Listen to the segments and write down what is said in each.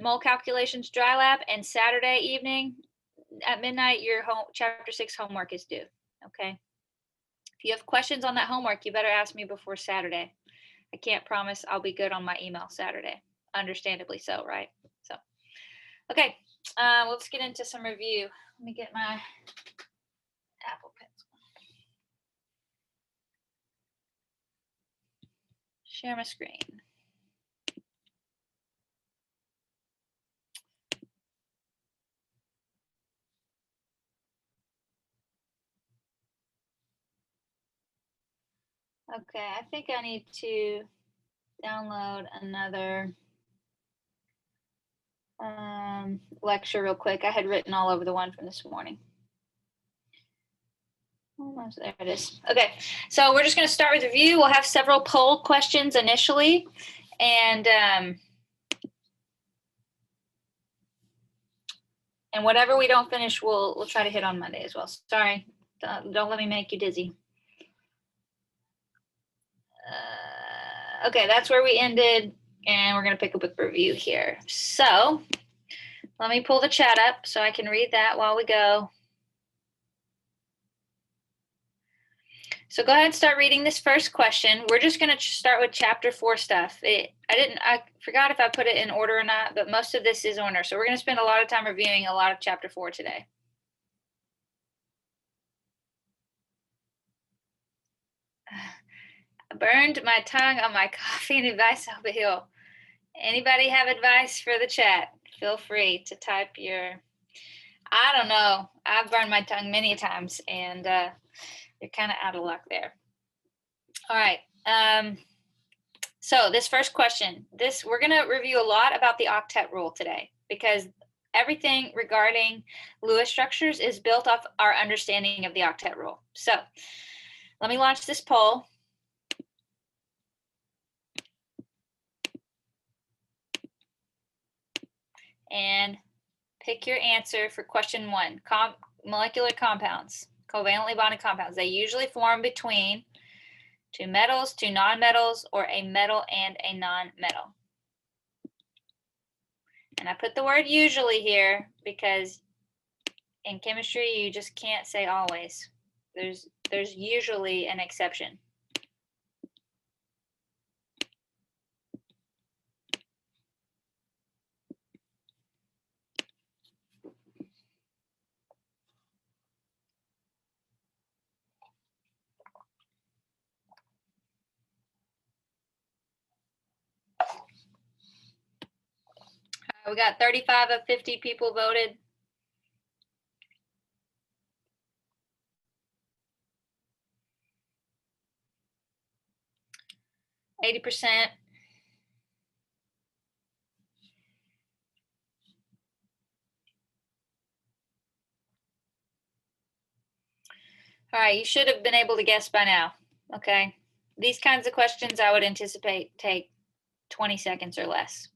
mole calculations dry lab, and Saturday evening at midnight, your chapter 6 homework is due. Okay. If you have questions on that homework, you better ask me before Saturday. I can't promise I'll be good on my email Saturday. Understandably so, right? So, okay, let's get into some review. Let me get my Apple Pencil. Share my screen. Okay, I think I need to download another lecture real quick. I had written all over the one from this morning. Almost, there it is. Okay, so we're just going to start with review. We'll have several poll questions initially, and whatever we don't finish, we'll try to hit on Monday as well. Sorry, don't let me make you dizzy. Okay, that's where we ended, and we're going to pick up with review here. So let me pull the chat up so I can read that while we go. So go ahead and start reading this first question. We're just going to start with chapter 4 stuff. I forgot if I put it in order or not, but most of this is order. So we're going to spend a lot of time reviewing a lot of chapter 4 today. I burned my tongue on my coffee and advice over hill. Anybody have advice for the chat? Feel free to type your, I don't know. I've burned my tongue many times, and you're kind of out of luck there. All right. So this first question, we're going to review a lot about the octet rule today, because everything regarding Lewis structures is built off our understanding of the octet rule. So let me launch this poll. And pick your answer for question 1. Molecular compounds, covalently bonded compounds. They usually form between 2 metals, 2 nonmetals, or a metal and a non-metal. And I put the word usually here because in chemistry, you just can't say always. There's usually an exception. We got 35 of 50 people voted. %. All right, you should have been able to guess by now, okay? These kinds of questions I would anticipate take 20 seconds or less.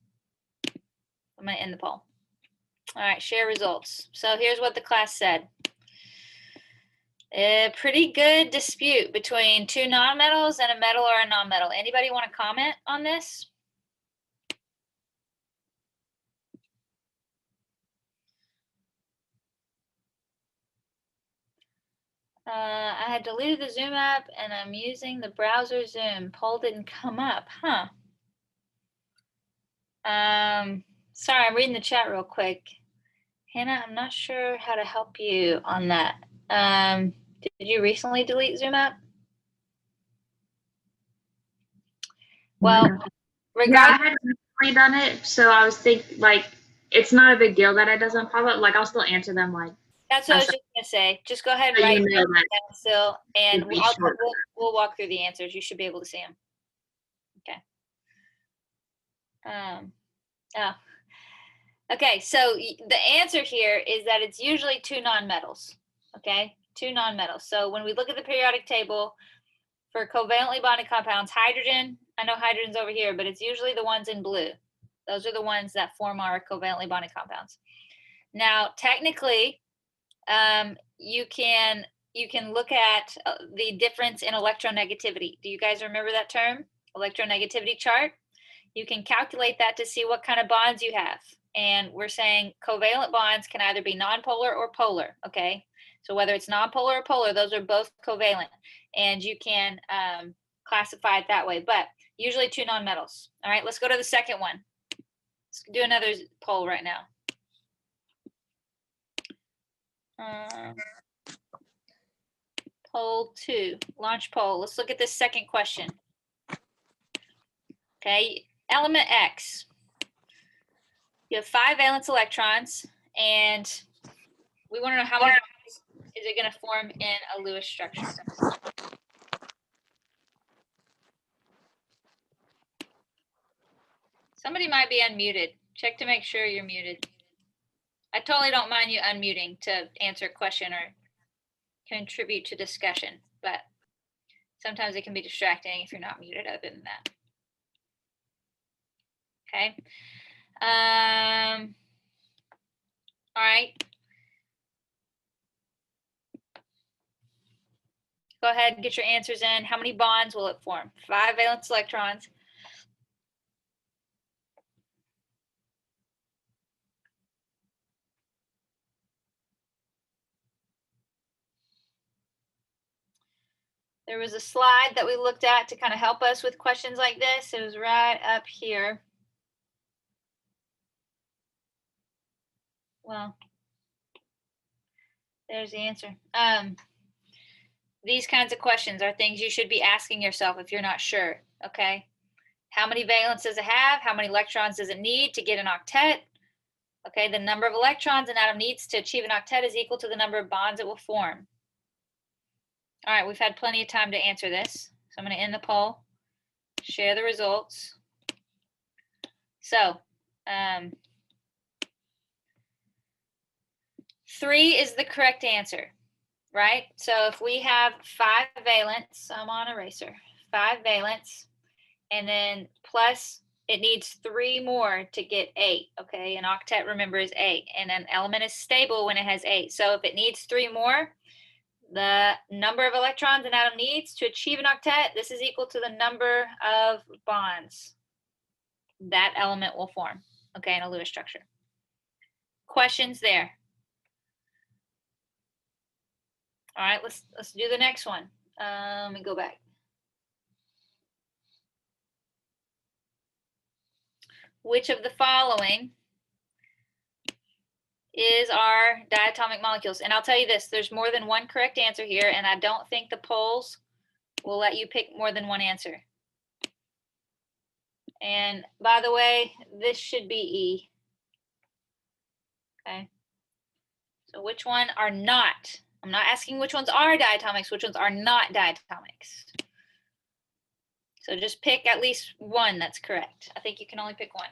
I'm going to end the poll. All right, share results. So here's what the class said. A pretty good dispute between 2 nonmetals and a metal or a nonmetal. Anybody want to comment on this? I had deleted the Zoom app and I'm using the browser Zoom. Poll didn't come up, huh? Sorry, I'm reading the chat real quick. Hannah, I'm not sure how to help you on that. Did you recently delete Zoom app? Well, regardless, yeah, I had recently done it, so I was thinking, like, it's not a big deal that it doesn't pop up. Like, I'll still answer them, like. That's what I was just gonna say. Just go ahead and write them down still, and we'll walk through the answers. You should be able to see them. Okay. Oh. Okay, so the answer here is that it's usually 2 nonmetals. Okay, 2 nonmetals. So when we look at the periodic table for covalently bonded compounds, hydrogen, I know hydrogen's over here, but it's usually the ones in blue. Those are the ones that form our covalently bonded compounds. Now, technically, you can look at the difference in electronegativity. Do you guys remember that term? Electronegativity chart? You can calculate that to see what kind of bonds you have. and we're saying covalent bonds can either be nonpolar or polar, okay? So whether it's nonpolar or polar, those are both covalent, and you can classify it that way, but usually two nonmetals. All right, let's go to the second one. Let's do another poll right now. Poll 2, launch poll. Let's look at this second question. Okay, element X. You have 5 valence electrons, and we want to know how many bonds is it going to form in a Lewis structure. Somebody might be unmuted. Check to make sure you're muted. I totally don't mind you unmuting to answer a question or contribute to discussion, but sometimes it can be distracting if you're not muted other than that. Okay. All right. Go ahead and get your answers in. How many bonds will it form? 5 valence electrons. There was a slide that we looked at to kind of help us with questions like this. It was right up here. Well, there's the answer. These kinds of questions are things you should be asking yourself if you're not sure, okay? How many valence does it have? How many electrons does it need to get an octet? Okay, the number of electrons an atom needs to achieve an octet is equal to the number of bonds it will form. All right, we've had plenty of time to answer this. So I'm going to end the poll, share the results. So 3 is the correct answer, right? So if we have 5 valence, I'm on eraser, 5 valence, and then plus it needs 3 more to get 8, okay? An octet, remember, is 8, and an element is stable when it has 8. So if it needs 3 more, the number of electrons an atom needs to achieve an octet, this is equal to the number of bonds that element will form, okay, in a Lewis structure. Questions there? All right, let's do the next one. Let me go back. Which of the following is our diatomic molecules? And I'll tell you this, there's more than one correct answer here, and I don't think the polls will let you pick more than one answer. And by the way, this should be E. Okay. So which one are not? I'm not asking which ones are diatomics, which ones are not diatomics. So just pick at least one that's correct. I think you can only pick one.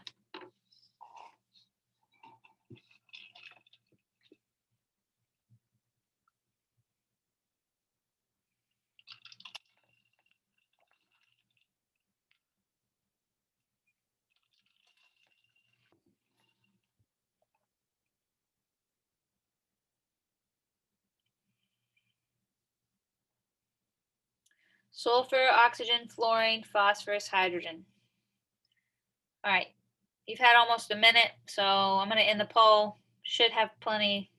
Sulfur, oxygen, fluorine, phosphorus, hydrogen. All right, you've had almost a minute, so I'm going to end the poll. Should have plenty.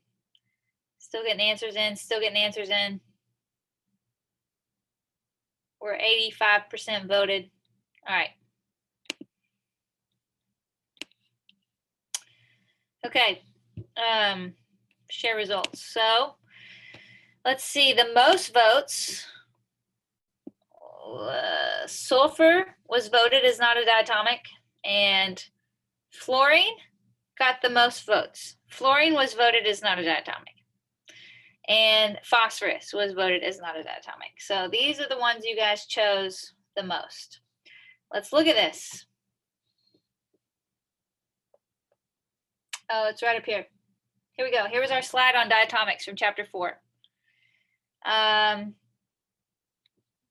Still getting answers in, still getting answers in. We're 85% voted. All right. Okay, share results. So let's see, the most votes, sulfur was voted as not a diatomic, and fluorine got the most votes. Fluorine was voted as not a diatomic, and phosphorus was voted as not a diatomic. So these are the ones you guys chose the most. Let's look at this. Oh, it's right up here. Here we go. Here was our slide on diatomics from chapter 4.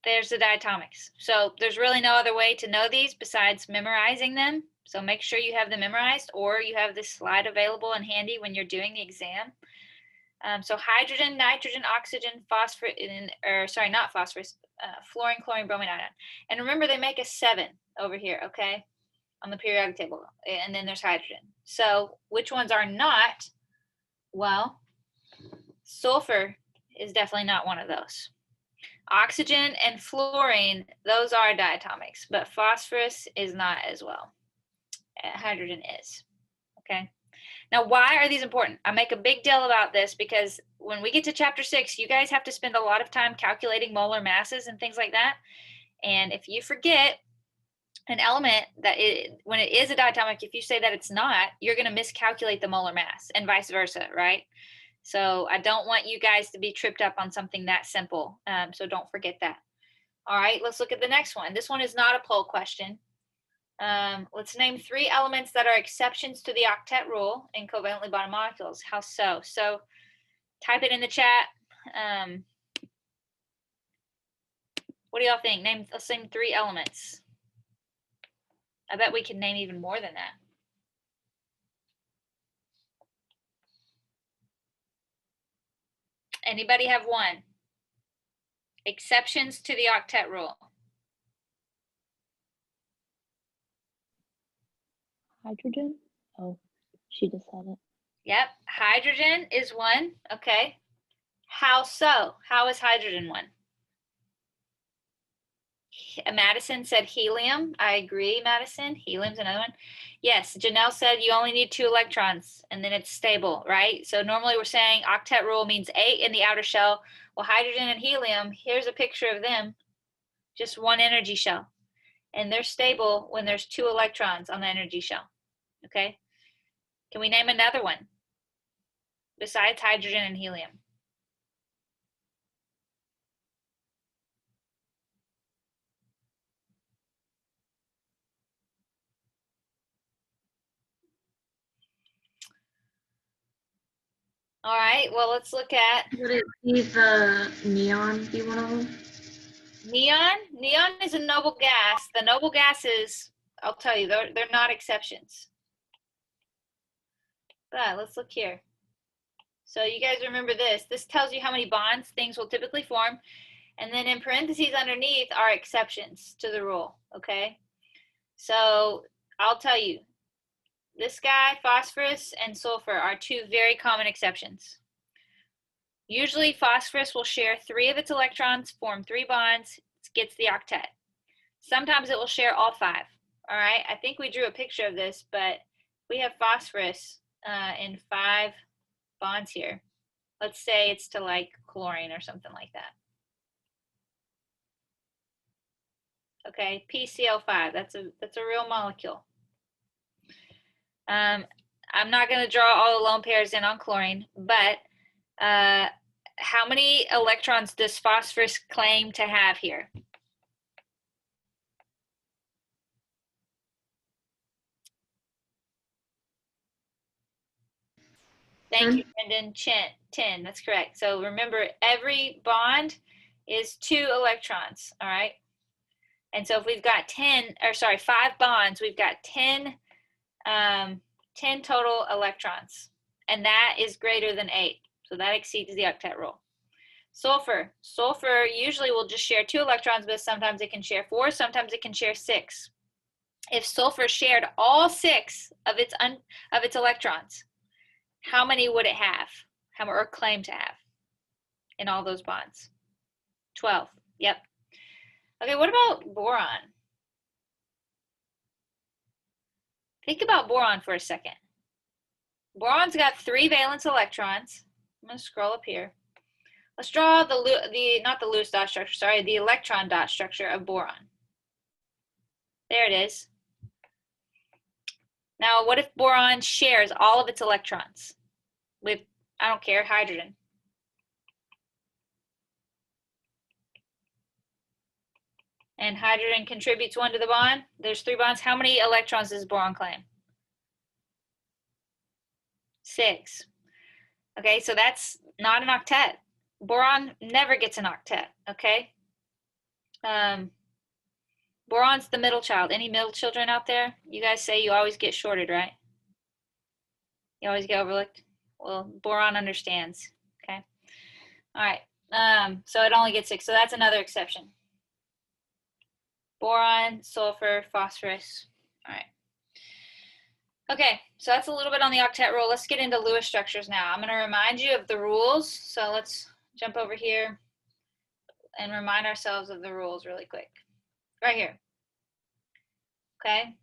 There's the diatomics. So there's really no other way to know these besides memorizing them. So make sure you have them memorized, or you have this slide available and handy when you're doing the exam. So hydrogen, nitrogen, oxygen, phosphorus, or sorry, not phosphorus, fluorine, chlorine, bromine, iodine. And remember, they make a 7 over here, okay, on the periodic table. And then there's hydrogen. So which ones are not? Well, sulfur is definitely not one of those. Oxygen and fluorine, those are diatomics, but phosphorus is not as well. Hydrogen is. Okay. Now, why are these important? I make a big deal about this because when we get to chapter 6, you guys have to spend a lot of time calculating molar masses and things like that. And if you forget an element that when it is a diatomic, if you say that it's not, you're going to miscalculate the molar mass and vice versa, right? So I don't want you guys to be tripped up on something that simple. So don't forget that. All right, let's look at the next one. This one is not a poll question. Let's name 3 elements that are exceptions to the octet rule in covalently bonded molecules. How so? So type it in the chat. What do y'all think? Let's name 3 elements. I bet we can name even more than that. Anybody have one? Exceptions to the octet rule. Hydrogen? Oh, she just said it. Yep, hydrogen is one. Okay. How so? How is hydrogen one? Madison said helium. I agree, Madison. Helium's another one. Yes, Janelle said you only need 2 electrons and then it's stable, right? So normally we're saying octet rule means 8 in the outer shell. Well, hydrogen and helium, here's a picture of them. Just one energy shell. And they're stable when there's 2 electrons on the energy shell. Okay? Can we name another one besides hydrogen and helium? All right, well, let's look at. Would it be the neon be one of them? Neon? Neon is a noble gas. The noble gases, I'll tell you, they're not exceptions. But let's look here. So you guys remember this. This tells you how many bonds things will typically form. And then in parentheses underneath are exceptions to the rule, okay? So I'll tell you, this guy, phosphorus and sulfur, are 2 very common exceptions. Usually phosphorus will share 3 of its electrons, form 3 bonds, gets the octet. Sometimes it will share all 5, all right? I think we drew a picture of this, but we have phosphorus in 5 bonds here. Let's say it's to like chlorine or something like that. Okay, PCl5, that's a real molecule. I'm not going to draw all the lone pairs in on chlorine, but how many electrons does phosphorus claim to have here? Thank you, Brendan. 10, that's correct. So remember, every bond is 2 electrons, all right? And so if we've got 5 bonds, we've got 10 total electrons, and that is greater than 8. So that exceeds the octet rule. Sulfur usually will just share 2 electrons, but sometimes it can share 4, sometimes it can share 6. If sulfur shared all 6 of its electrons, how many would it have, or claim to have in all those bonds? 12, yep. Okay, what about boron? Think about boron for a second. Boron's got 3 valence electrons. I'm going to scroll up here. Let's draw not the Lewis dot structure, sorry, the electron dot structure of boron. There it is. Now, what if boron shares all of its electrons with, I don't care, hydrogen? And hydrogen contributes 1 to the bond. There's 3 bonds. How many electrons does boron claim? 6. Okay, so that's not an octet. Boron never gets an octet, okay? Boron's the middle child. Any middle children out there? You guys say you always get shorted, right? You always get overlooked? Well, boron understands, okay? All right, so it only gets 6, so that's another exception. Boron, sulfur, phosphorus, all right. Okay, so that's a little bit on the octet rule. Let's get into Lewis structures now. I'm going to remind you of the rules. So let's jump over here and remind ourselves of the rules really quick. Right here. Okay.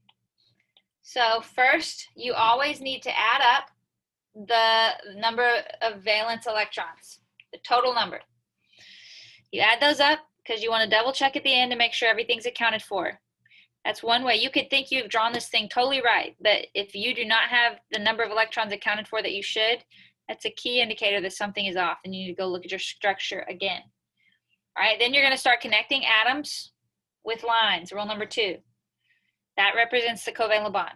So first, you always need to add up the number of valence electrons, the total number. You add those up because you want to double check at the end to make sure everything's accounted for. That's one way. You could think you've drawn this thing totally right, but if you do not have the number of electrons accounted for that you should, that's a key indicator that something is off and you need to go look at your structure again. All right, then you're going to start connecting atoms with lines, rule number 2. That represents the covalent bond.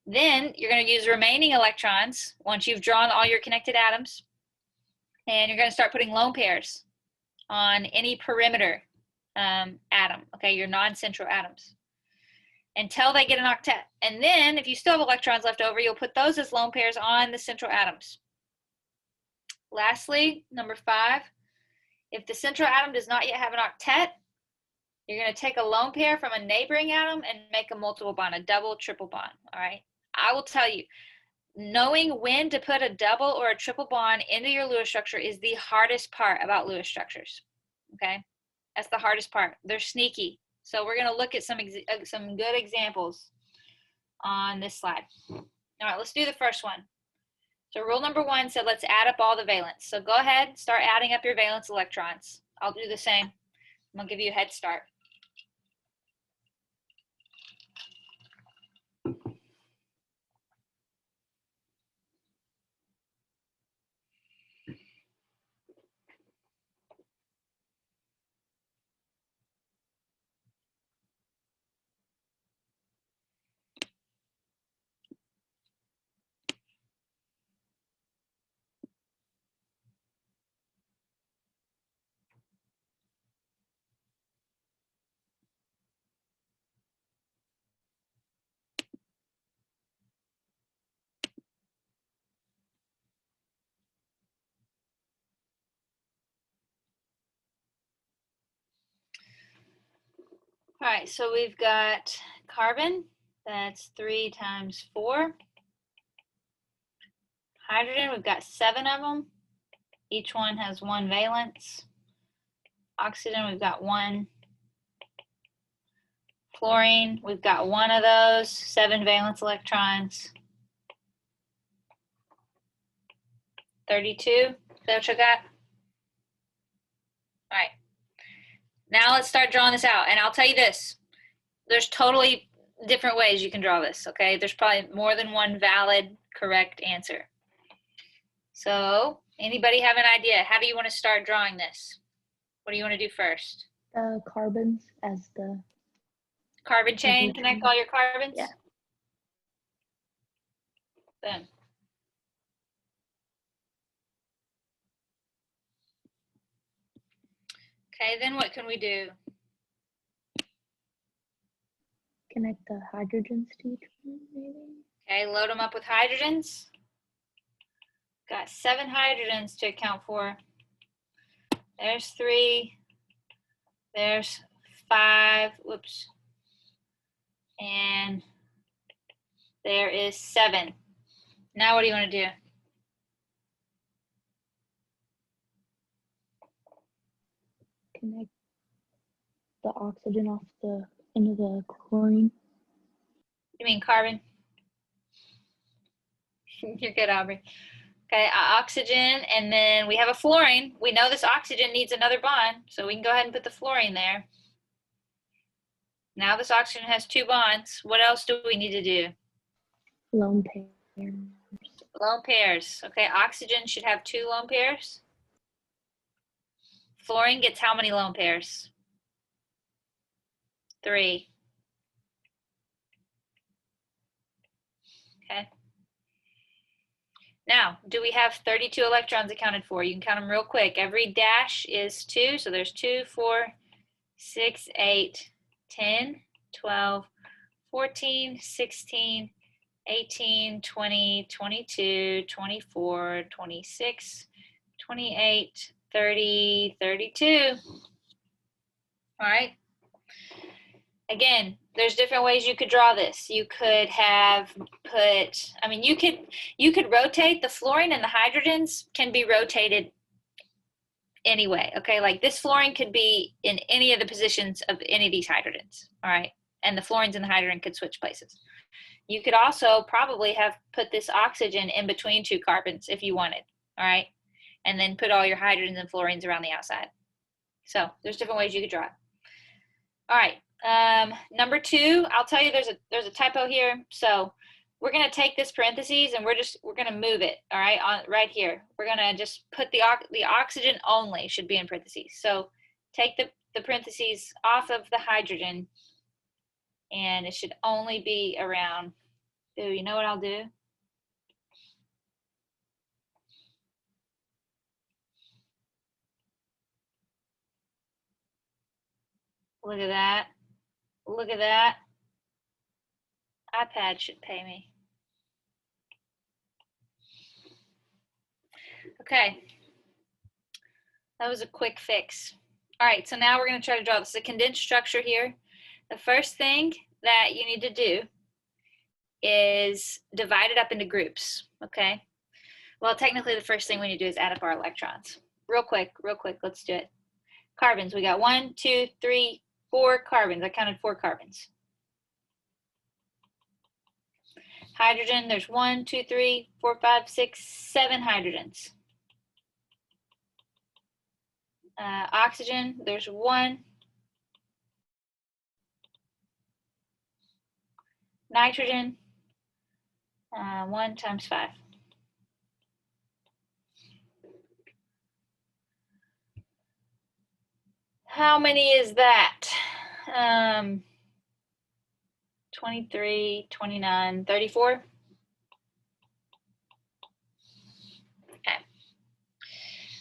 Then you're going to use remaining electrons once you've drawn all your connected atoms, and you're going to start putting lone pairs on any perimeter atom, okay, your non-central atoms, until they get an octet. And then if you still have electrons left over, you'll put those as lone pairs on the central atoms. Lastly, number 5, if the central atom does not yet have an octet, you're going to take a lone pair from a neighboring atom and make a multiple bond, a double, triple bond, all right? I will tell you, knowing when to put a double or a triple bond into your Lewis structure is the hardest part about Lewis structures, okay? That's the hardest part. They're sneaky. So we're going to look at some good examples on this slide. All right, let's do the first one. So rule number 1 said let's add up all the valence. So go ahead, start adding up your valence electrons. I'll do the same. I'm going to give you a head start. All right, so we've got carbon, that's 3 times 4. Hydrogen, we've got 7 of them. Each one has 1 valence. Oxygen, we've got 1. Fluorine, we've got 1 of those, 7 valence electrons. 32, is that what you got? All right. Now let's start drawing this out. And I'll tell you this, there's totally different ways you can draw this, okay? There's probably more than one valid, correct answer. So anybody have an idea? How do you want to start drawing this? What do you want to do first? Carbons as the Carbon chain, connect all your carbons? Yeah. Boom. Okay, then what can we do? connect the hydrogens to each one, maybe. Okay, load them up with hydrogens. Got 7 hydrogens to account for. There's 3. There's 5. Whoops. And there is 7. Now what do you want to do? Connect the oxygen off the end of the chlorine. You mean carbon? You're good, Aubrey. Okay, oxygen, and then we have a fluorine. We know this oxygen needs another bond, so we can go ahead and put the fluorine there. Now this oxygen has 2 bonds. What else do we need to do? Lone pairs. Lone pairs. Okay, oxygen should have 2 lone pairs. Fluorine gets how many lone pairs? 3. Okay. Now, do we have 32 electrons accounted for? You can count them real quick. Every dash is 2, so there's 2, 4, 6, 8, 10, 12, 14, 16, 18, 20, 22, 24, 26, 28, 30, 32. All right. Again, there's different ways you could draw this. You could have put, I mean, you could rotate the fluorine, and the hydrogens can be rotated anyway, okay? Like this fluorine could be in any of the positions of any of these hydrogens, all right? And the fluorines and the hydrogen could switch places. You could also probably have put this oxygen in between two carbons if you wanted, all right? And then put all your hydrogens and fluorines around the outside. So there's different ways you could draw it. All right, number 2, I'll tell you there's a typo here. So we're gonna take this parentheses and we're gonna move it, all right, on right here. We're gonna just put the oxygen only should be in parentheses. So take the parentheses off of the hydrogen, and it should only be around, you know what I'll do? Look at that. Look at that. iPad should pay me. Okay. That was a quick fix. All right, so now we're going to try to draw this. A condensed structure here. The first thing that you need to do is divide it up into groups, okay? Well, technically the first thing we need to do is add up our electrons. Real quick, let's do it. Carbons, we got 1, 2, 3, 4 carbons. I counted 4 carbons. Hydrogen, there's 1, 2, 3, 4, 5, 6, 7 hydrogens. Oxygen, there's 1. Nitrogen, 1 times 5. How many is that? 23, 29, 34. Okay.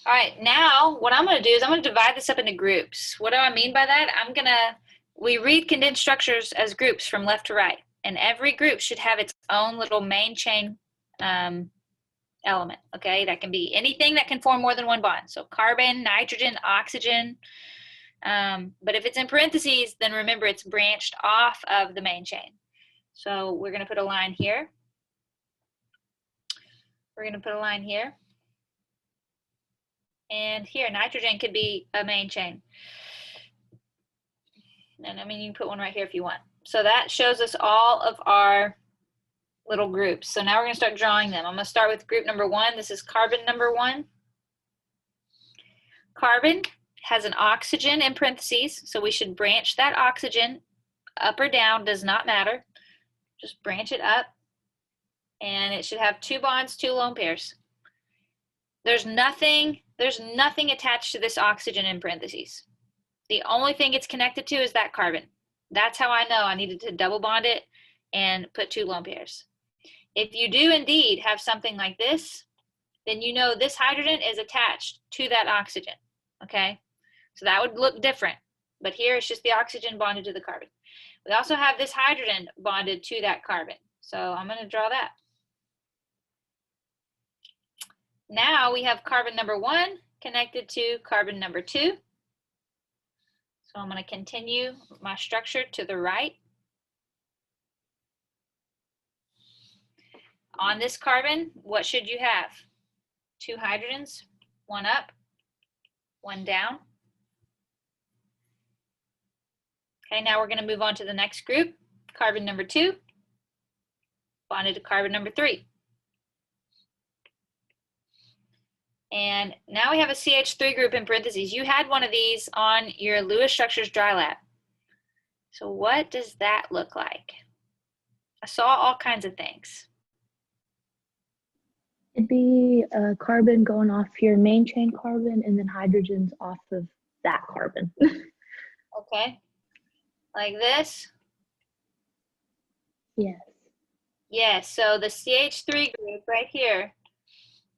All right, now what I'm going to do is I'm going to divide this up into groups. What do I mean by that? We read condensed structures as groups from left to right, and every group should have its own little main chain element, okay? That can be anything that can form more than one bond. So carbon, nitrogen, oxygen. But if it's in parentheses, then remember it's branched off of the main chain. So we're going to put a line here. We're going to put a line here. And here, nitrogen could be a main chain. And I mean, you can put one right here if you want. So that shows us all of our little groups. So now we're going to start drawing them. I'm going to start with group number 1. This is carbon number 1. Carbon has an oxygen in parentheses, so we should branch that oxygen up or down, does not matter. Just branch it up, and it should have 2 bonds, 2 lone pairs. There's nothing attached to this oxygen in parentheses. The only thing it's connected to is that carbon. That's how I know I needed to double bond it and put 2 lone pairs. If you do indeed have something like this, then you know this hydrogen is attached to that oxygen, okay? So that would look different, but here it's just the oxygen bonded to the carbon. We also have this hydrogen bonded to that carbon. So I'm going to draw that. Now we have carbon number 1 connected to carbon number 2. So I'm going to continue my structure to the right. On this carbon, what should you have? 2 hydrogens, 1 up, 1 down. Okay, now we're going to move on to the next group. Carbon number 2 bonded to carbon number 3. And now we have a CH3 group in parentheses. You had one of these on your Lewis Structures Dry Lab. So what does that look like? I saw all kinds of things. It'd be a carbon going off your main chain carbon and then hydrogens off of that carbon. Okay, like this? Yes. Yes, so the CH3 group right here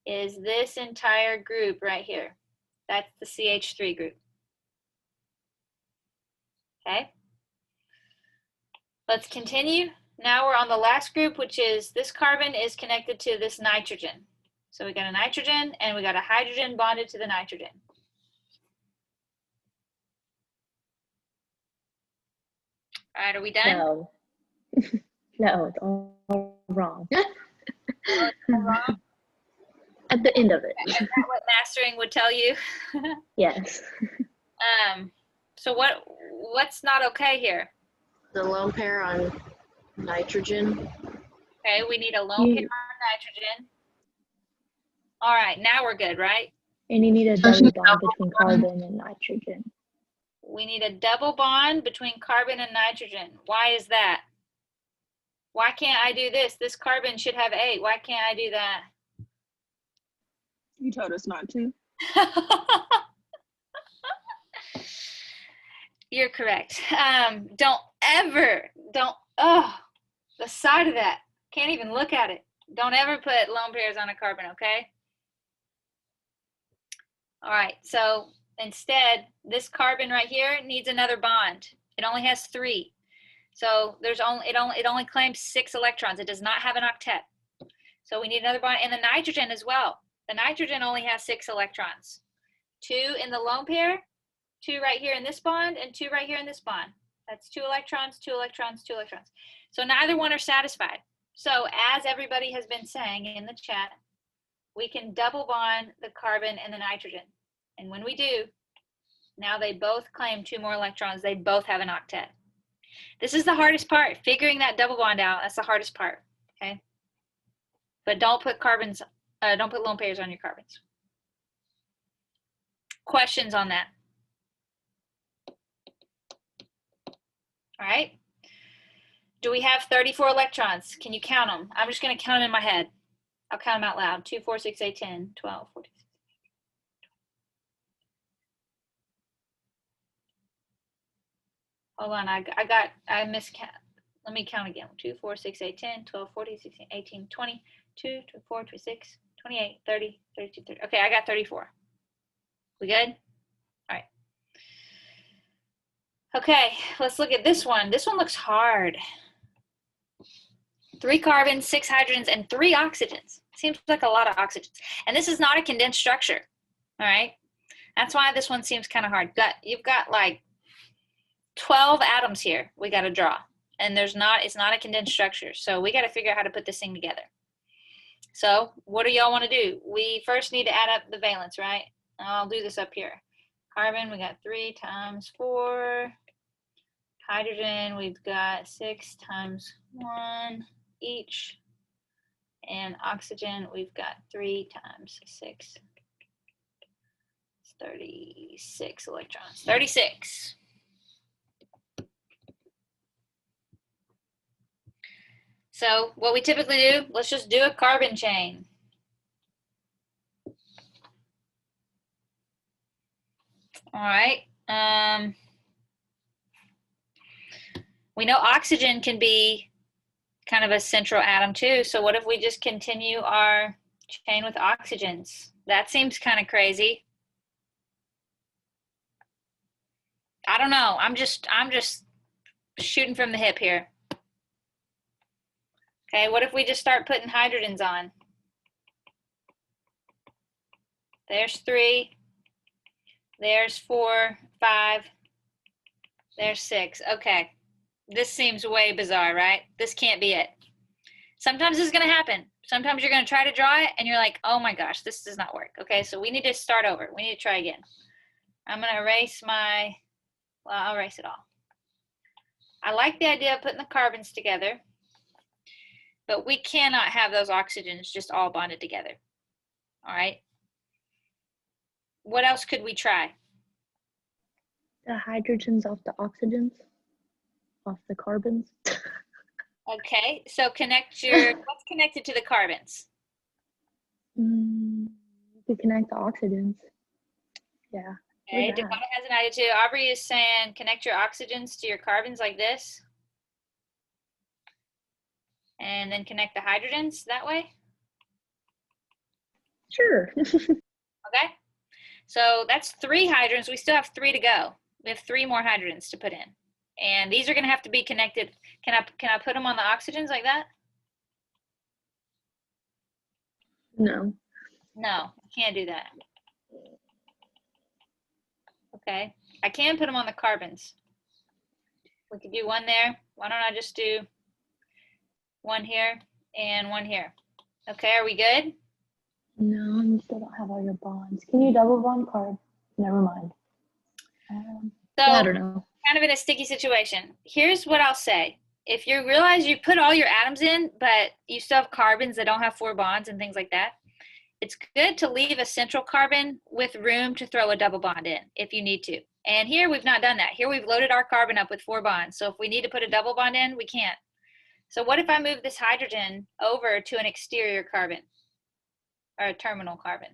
is this entire group right here. That's the CH3 group. Okay. Let's continue. Now we're on the last group, which is this carbon is connected to this nitrogen. So we got a nitrogen and we got a hydrogen bonded to the nitrogen. All right, are we done? No. No, it's all wrong. Oh, it's all wrong? At the end of it. Is that what mastering would tell you? Yes. So what's not okay here? The lone pair on nitrogen. Okay, we need a lone pair on nitrogen. All right, now we're good, right? And you need a double bond between carbon and nitrogen. We need a double bond between carbon and nitrogen. Why is that? Why can't I do this? This carbon should have 8. Why can't I do that? You told us not to. You're correct. The side of that. Can't even look at it. Don't ever put lone pairs on a carbon, okay? All right, so instead, this carbon right here needs another bond. It only has 3. So it only claims 6 electrons. It does not have an octet. So we need another bond, and the nitrogen as well. The nitrogen only has 6 electrons. 2 in the lone pair, 2 right here in this bond, and 2 right here in this bond. That's 2 electrons, 2 electrons, 2 electrons. So neither one are satisfied. So as everybody has been saying in the chat, we can double bond the carbon and the nitrogen. And when we do, now they both claim 2 more electrons. They both have an octet. This is the hardest part, figuring that double bond out. That's the hardest part, okay? But don't put lone pairs on your carbons. Questions on that? All right. Do we have 34 electrons? Can you count them? I'm just going to count them in my head. I'll count them out loud. 2, 4, 6, 8, 10, 12, 14. Hold on, I miscount. Let me count again. 2, 4, 6, 8, 10, 12, 14, 16, 18, 20, 2, 4, 26, 28, 30, 32, 30. Okay, I got 34. We good? All right. Okay, let's look at this one. This one looks hard. 3 carbons, 6 hydrogens, and 3 oxygens. Seems like a lot of oxygens. And this is not a condensed structure, all right? That's why this one seems kind of hard. You've got like 12 atoms here we got to draw. And it's not a condensed structure. So we got to figure out how to put this thing together. So what do y'all want to do? We first need to add up the valence, right? I'll do this up here. Carbon, we got 3 times 4. Hydrogen, we've got 6 times 1 each. And oxygen, we've got 3 times 6. It's 36 electrons. 36. So what we typically do, let's just do a carbon chain. All right. We know oxygen can be kind of a central atom too. So what if we just continue our chain with oxygens? That seems kind of crazy. I don't know. I'm just shooting from the hip here. Okay, what if we just start putting hydrogens on? There's 3. There's 4, 5. There's 6. Okay. This seems way bizarre, right? This can't be it. Sometimes this is going to happen. Sometimes you're going to try to draw it and you're like, oh my gosh, this does not work. Okay, so we need to start over. We need to try again. I'm going to erase I'll erase it all. I like the idea of putting the carbons together, but we cannot have those oxygens just all bonded together. All right. What else could we try? The hydrogens off the oxygens, off the carbons. Okay, so what's connected to the carbons? You could connect the oxygens. Yeah. Okay, Yeah. Dakota has an idea too. Aubrey is saying connect your oxygens to your carbons like this. And then connect the hydrogens that way. Sure. Okay, so that's 3 hydrogens. We still have 3 to go. We have 3 more hydrogens to put in. And these are going to have to be connected. Can I put them on the oxygens like that? No. No, I can't do that. Okay, I can put them on the carbons. We could do one there. Why don't I just do one here and one here? Okay, are we good? No, you still don't have all your bonds. Can you double bond card? Never mind. So Yeah, I don't know. kind of in a sticky situation. Here's what I'll say. If you realize you put all your atoms in, but you still have carbons that don't have 4 bonds and things like that, it's good to leave a central carbon with room to throw a double bond in if you need to. And here we've not done that. Here we've loaded our carbon up with 4 bonds. So if we need to put a double bond in, we can't. So what if I move this hydrogen over to an exterior carbon or a terminal carbon?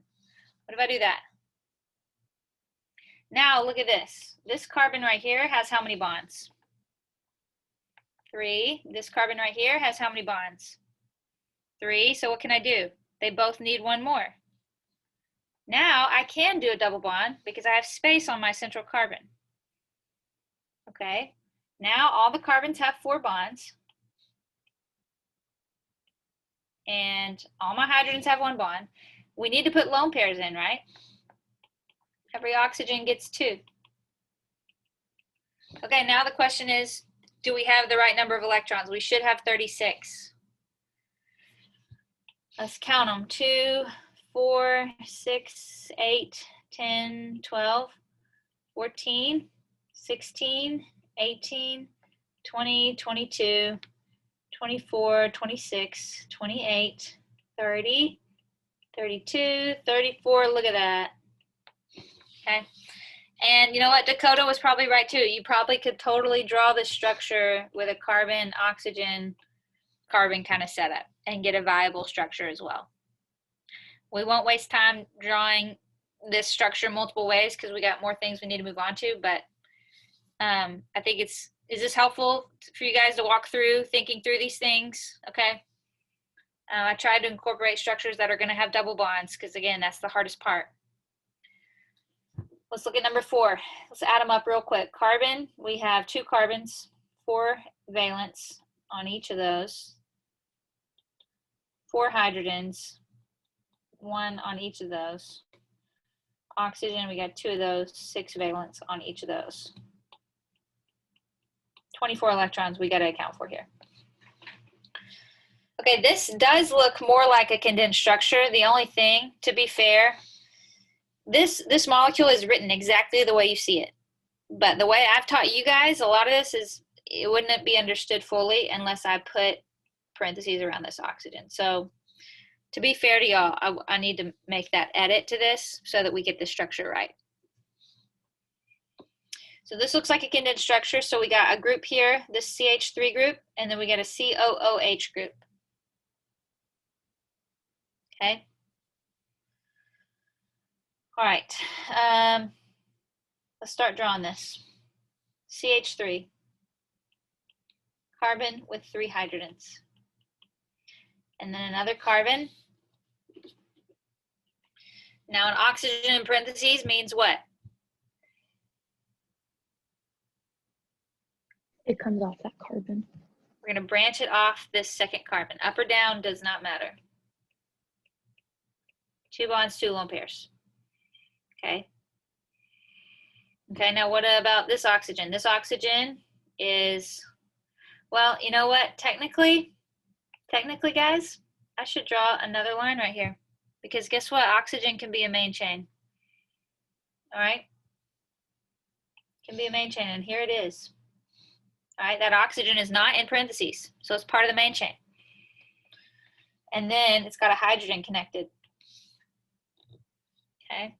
What if I do that? Now look at this. This carbon right here has how many bonds? 3. This carbon right here has how many bonds? 3. So what can I do? They both need 1 more. Now I can do a double bond because I have space on my central carbon. Okay. Now all the carbons have 4 bonds. And all my hydrogens have 1 bond. We need to put lone pairs in, right? Every oxygen gets 2. Okay, now the question is, do we have the right number of electrons? We should have 36. Let's count them. 2, 4, 6, 8, 10, 12, 14, 16, 18, 20, 22, 24, 26, 28, 30, 32, 34. Look at that. Okay. And you know what? Dakota was probably right too. You probably could totally draw this structure with a carbon, oxygen, carbon kind of setup and get a viable structure as well. We won't waste time drawing this structure multiple ways because we got more things we need to move on to, but I think is this helpful for you guys to walk through, thinking through these things? Okay. I tried to incorporate structures that are going to have double bonds because, again, that's the hardest part. Let's look at number 4. Let's add them up real quick. Carbon, we have 2 carbons, 4 valence on each of those, 4 hydrogens, 1 on each of those. Oxygen, we got 2 of those, 6 valence on each of those. 24 electrons we got to account for here. Okay, this does look more like a condensed structure. The only thing, to be fair, this molecule is written exactly the way you see it. But the way I've taught you guys, a lot of this is, it wouldn't be understood fully unless I put parentheses around this oxygen. So to be fair to y'all, I need to make that edit to this so that we get the structure right. So this looks like a condensed structure. So we got a group here, this CH3 group, and then we got a COOH group. Okay. All right. Let's start drawing this. CH3, carbon with 3 hydrogens. And then another carbon. Now an oxygen in parentheses means what? It comes off that carbon. We're going to branch it off this second carbon. Up or down does not matter. 2 bonds, 2 lone pairs. Okay. Okay, now what about this oxygen? This oxygen is, well, you know what? Technically, guys, I should draw another line right here. Because guess what? Oxygen can be a main chain. All right? Can be a main chain, and here it is. All right, that oxygen is not in parentheses, so it's part of the main chain. And then it's got a hydrogen connected. Okay.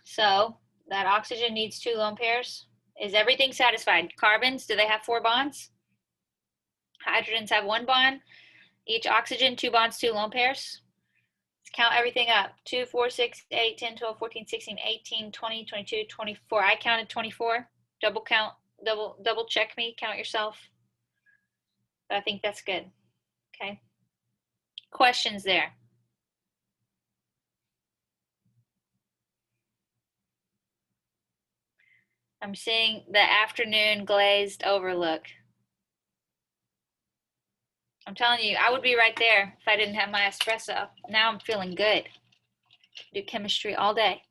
So that oxygen needs 2 lone pairs. Is everything satisfied? Carbons, do they have 4 bonds? Hydrogens have 1 bond. Each oxygen, 2 bonds, 2 lone pairs. Let's count everything up. 2, 4, 6, 8, 10, 12, 14, 16, 18, 20, 22, 24. I counted 24. Double count. Double check me, count yourself. But I think that's good. Okay. Questions there? I'm seeing the afternoon glazed over look. I'm telling you, I would be right there if I didn't have my espresso. Now I'm feeling good. Do chemistry all day.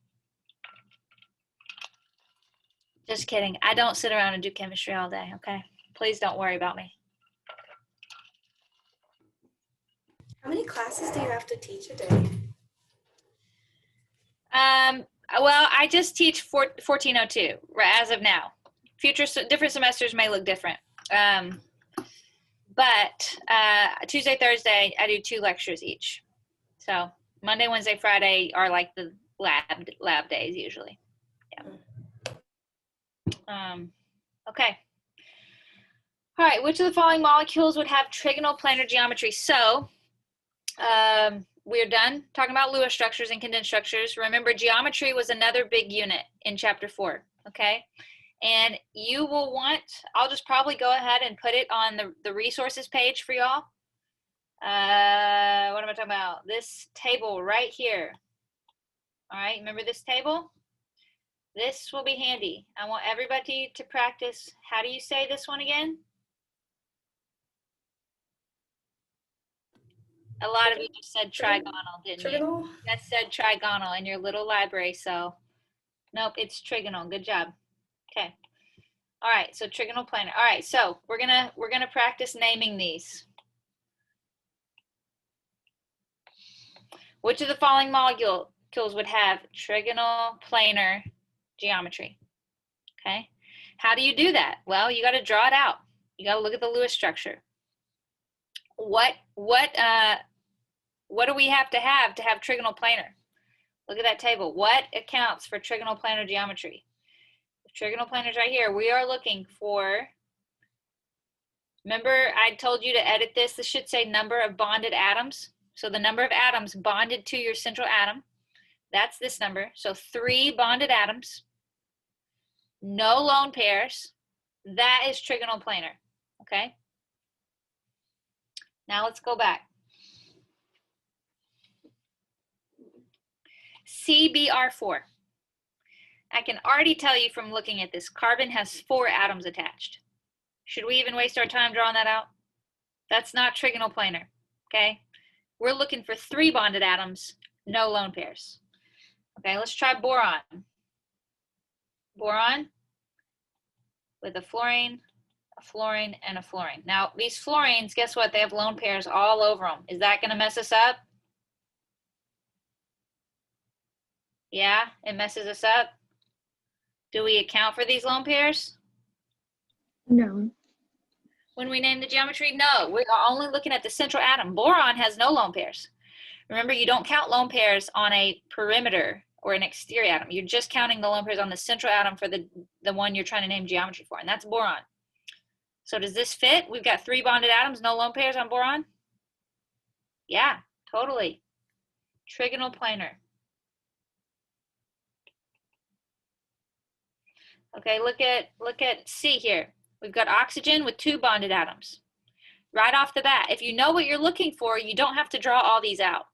Just kidding. I don't sit around and do chemistry all day, okay? Please don't worry about me. How many classes do you have to teach a day? Well, I just teach 1402 as of now. Different semesters may look different. But Tuesday, Thursday, I do 2 lectures each. So Monday, Wednesday, Friday are like the lab days usually. Yeah. Okay. All right. Which of the following molecules would have trigonal planar geometry? So we're done talking about Lewis structures and condensed structures. Remember, geometry was another big unit in chapter 4. Okay. And you will want, I'll just probably go ahead and put it on the resources page for y'all. What am I talking about? This table right here. All right, remember this table? This will be handy. I want everybody to practice. How do you say this one again? A lot of you just said trigonal, didn't you? Trigonal? You guys said trigonal in your little library, so nope, it's trigonal. Good job. Okay. All right, so trigonal planar. All right, so we're gonna practice naming these. Which of the following molecules would have trigonal planar geometry? Okay. How do you do that? Well, you got to draw it out. You got to look at the Lewis structure. What do we have to have trigonal planar? Look at that table. What accounts for trigonal planar geometry? Trigonal planar is right here. We are looking for, remember I told you to edit this. This should say number of bonded atoms. So the number of atoms bonded to your central atom, that's this number. So 3 bonded atoms, no lone pairs. That is trigonal planar, okay? Now let's go back. CBr4. I can already tell you from looking at this, carbon has 4 atoms attached. Should we even waste our time drawing that out? That's not trigonal planar, okay? We're looking for 3 bonded atoms, no lone pairs. Okay, let's try boron. Boron with a fluorine, and a fluorine. Now, these fluorines, guess what? They have lone pairs all over them. Is that going to mess us up? Yeah, it messes us up. Do we account for these lone pairs? No. When we name the geometry? No, we're only looking at the central atom. Boron has no lone pairs. Remember, you don't count lone pairs on a perimeter or an exterior atom. You're just counting the lone pairs on the central atom for the one you're trying to name geometry for, and that's boron. So does this fit? We've got 3 bonded atoms, no lone pairs on boron? Yeah, totally. Trigonal planar. Okay, look at C here. We've got oxygen with 2 bonded atoms. Right off the bat, if you know what you're looking for, you don't have to draw all these out.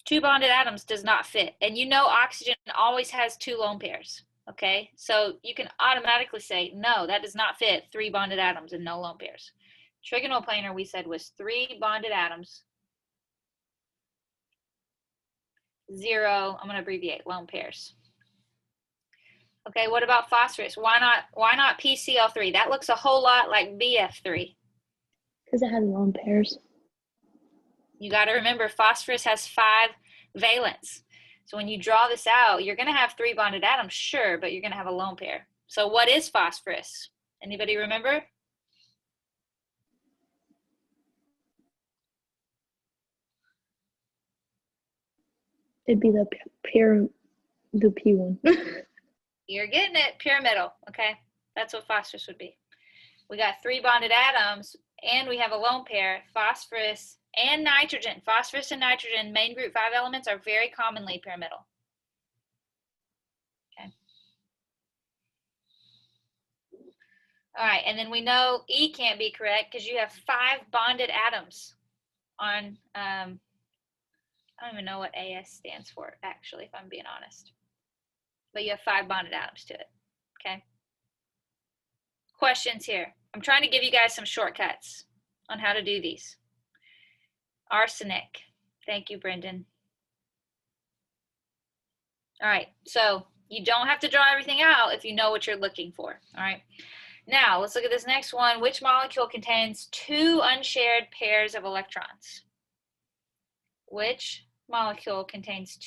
2 bonded atoms does not fit. And you know oxygen always has 2 lone pairs, okay? So you can automatically say, no, that does not fit 3 bonded atoms and no lone pairs. Trigonal planar, we said, was 3 bonded atoms, 0, I'm gonna abbreviate, lone pairs. Okay, what about phosphorus? Why not PCl3? That looks a whole lot like BF3. Because it has lone pairs. You got to remember, phosphorus has 5 valence. So when you draw this out, you're going to have 3 bonded atoms, sure, but you're going to have a lone pair. So what is phosphorus? Anybody remember? It'd be the P one. You're getting it, pyramidal, okay? That's what phosphorus would be. We got 3 bonded atoms, and we have a lone pair, phosphorus and nitrogen. Phosphorus and nitrogen, main group 5 elements, are very commonly pyramidal. Okay. All right, and then we know E can't be correct because you have 5 bonded atoms on, I don't even know what AS stands for, actually, if I'm being honest. But you have 5 bonded atoms to it, okay? Questions here. I'm trying to give you guys some shortcuts on how to do these. Arsenic. Thank you, Brendan. All right, so You don't have to draw everything out if you know what you're looking for, all right? Now, let's look at this next one. Which molecule contains 2 unshared pairs of electrons? Which molecule contains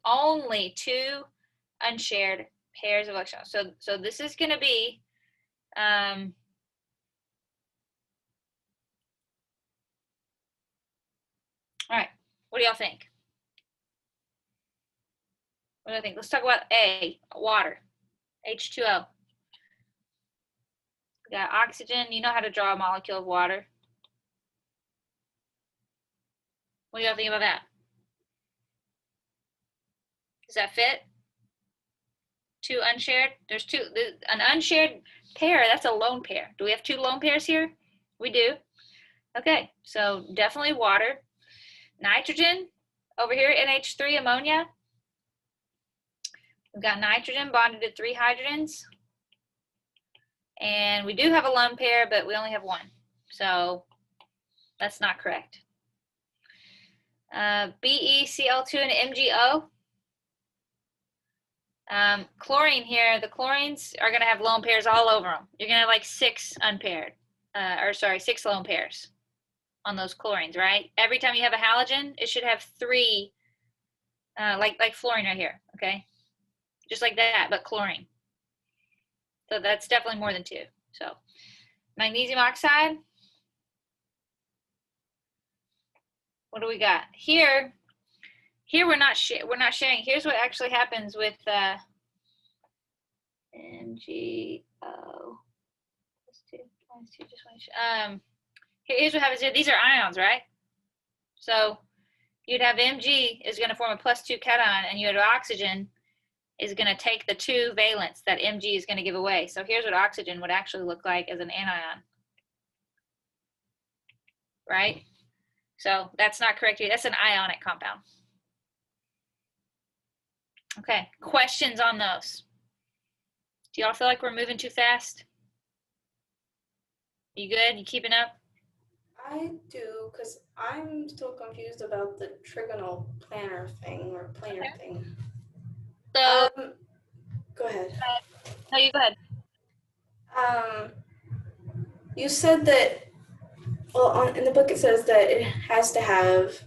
only 2 unshared pairs of electrons? So this is going to be, all right, what do y'all think? What do I think? Let's talk about A, water, H2O. We got oxygen. You know how to draw a molecule of water. What do y'all think about that? Does that fit? 2 unshared? There's 2. An unshared pair, that's a lone pair. Do we have 2 lone pairs here? We do. Okay, so definitely water. Nitrogen, over here, NH3, ammonia. We've got nitrogen bonded to 3 hydrogens. And we do have a lone pair, but we only have 1. So that's not correct. BeCl2 and MgO. Chlorine here, the chlorines are going to have lone pairs all over them. You're going to have like 6 unpaired, 6 lone pairs on those chlorines, right? Every time you have a halogen, it should have 3, like fluorine right here, okay? Just like that, but chlorine. So that's definitely more than 2. So magnesium oxide. What do we got here? Here we're not sharing. Here's what actually happens with MgO. Here's what happens here. These are ions, right? So you'd have Mg is going to form a +2 cation, and you have oxygen is going to take the 2 valence that Mg is going to give away. So here's what oxygen would actually look like as an anion, right? So that's not correct. That's an ionic compound. Okay, questions on those? Do y'all feel like we're moving too fast? You good? You keeping up? I do, because I'm still confused about the trigonal planar thing or planar thing. So, Go ahead. no, you go ahead. You said that, well, in the book it says that it has to have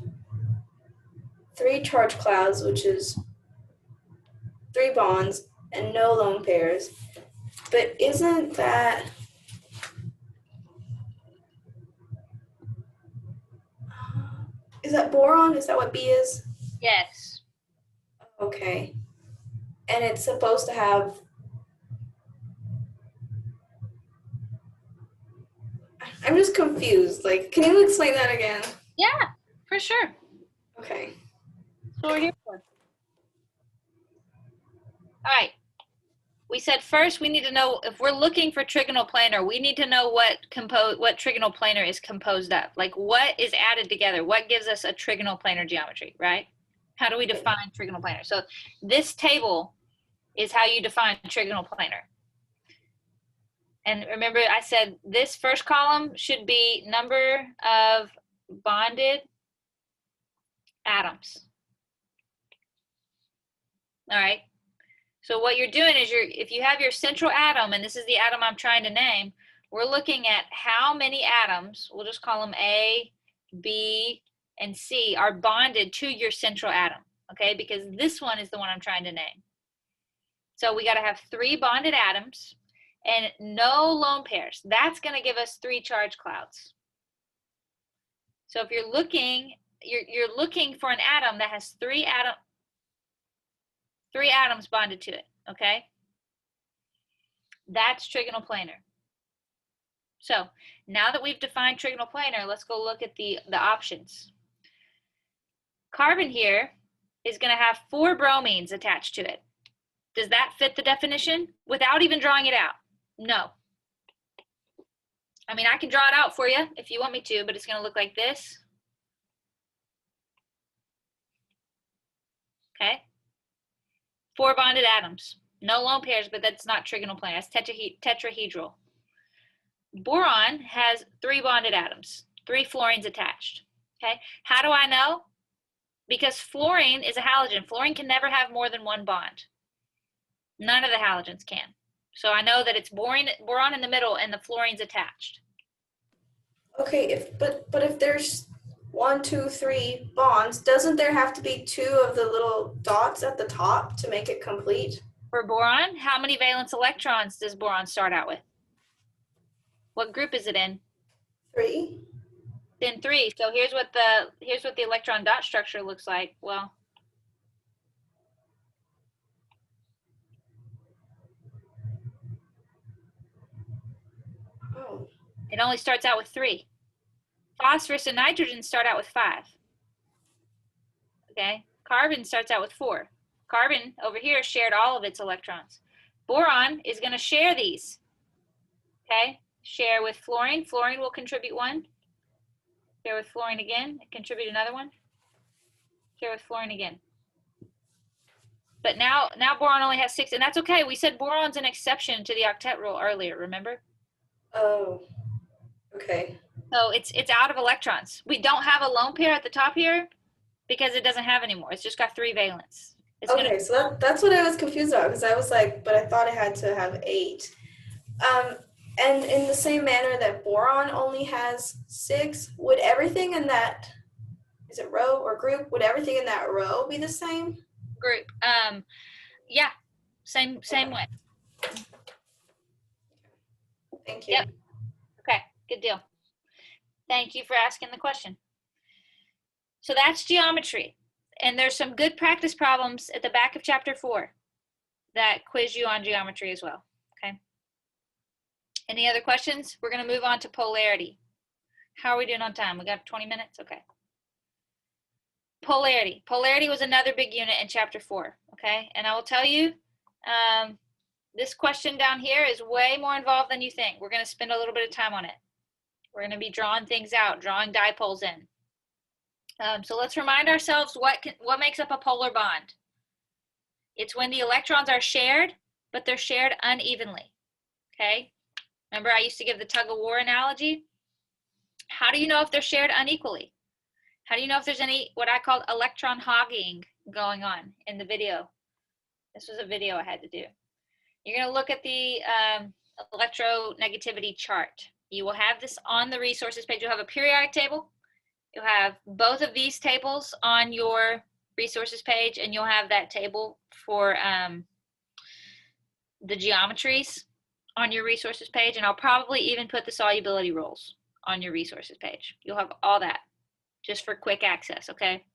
3 charge clouds, which is 3 bonds, and no lone pairs. But isn't that... Is that boron? Is that what B is? Yes. Okay. And it's supposed to have... I'm just confused. Like, can you explain that again? Yeah, for sure. Okay. That's what we're here for. All right. We said first we need to know, if we're looking for trigonal planar, we need to know what trigonal planar is composed of. Like, what is added together? What gives us a trigonal planar geometry, right? How do we define trigonal planar? So this table is how you define trigonal planar. And remember, I said this first column should be number of bonded atoms. All right. So what you're doing is if you have your central atom, and this is the atom I'm trying to name, we're looking at how many atoms, we'll just call them A, B, and C, are bonded to your central atom, okay? Because this one is the one I'm trying to name. So we got to have 3 bonded atoms and no lone pairs. That's going to give us 3 charge clouds. So if you're looking, you're looking for an atom that has 3 atoms bonded to it, okay? That's trigonal planar. So now that we've defined trigonal planar, let's go look at the options. Carbon here is going to have 4 bromines attached to it. Does that fit the definition without even drawing it out? No. I mean, I can draw it out for you if you want me to, but it's going to look like this. Okay. 4 bonded atoms. No lone pairs, but that's not trigonal planar. That's tetrahedral. Boron has 3 bonded atoms, 3 fluorines attached. Okay. How do I know? Because fluorine is a halogen. Fluorine can never have more than 1 bond. None of the halogens can. So I know that it's boron in the middle and the fluorine's attached. Okay, but if there's 1, 2, 3 bonds, doesn't there have to be 2 of the little dots at the top to make it complete? For boron, how many valence electrons does boron start out with? What group is it in? 3. It's in 3. So here's what the electron dot structure looks like. Well, Oh. it only starts out with 3. Phosphorus and nitrogen start out with 5. Okay, carbon starts out with 4. Carbon over here shared all of its electrons. Boron is going to share these. Okay, share with fluorine. Fluorine will contribute 1. Share with fluorine again, contribute another 1. Share with fluorine again. But now boron only has 6, and that's okay. We said boron's an exception to the octet rule earlier, remember? Oh. Okay. So it's out of electrons. We don't have a lone pair at the top here because it doesn't have any more. It's just got 3 valence. It's Okay, so that's what I was confused about, because I was like, but I thought it had to have 8. And in the same manner that boron only has 6, would everything in that, is it row or group, would everything in that row be the same? group. Yeah, same way. Thank you. Yep. Okay, good deal. Thank you for asking the question. So that's geometry. And there's some good practice problems at the back of chapter 4 that quiz you on geometry as well, okay? Any other questions? We're gonna move on to polarity. How are we doing on time? We got 20 minutes, okay. Polarity. Polarity was another big unit in chapter 4, okay? And I will tell you, this question down here is way more involved than you think. We're gonna spend a little bit of time on it. We're gonna be drawing things out, drawing dipoles in. So let's remind ourselves what makes up a polar bond. It's when the electrons are shared, but they're shared unevenly, okay? Remember I used to give the tug of war analogy? How do you know if they're shared unequally? How do you know if there's any, what I called electron hogging going on in the video? This was a video I had to do. You're gonna look at the electronegativity chart. You will have this on the resources page. You'll have a periodic table. You'll have both of these tables on your resources page, and you'll have that table for the geometries on your resources page, and I'll probably even put the solubility rules on your resources page. You'll have all that just for quick access, okay?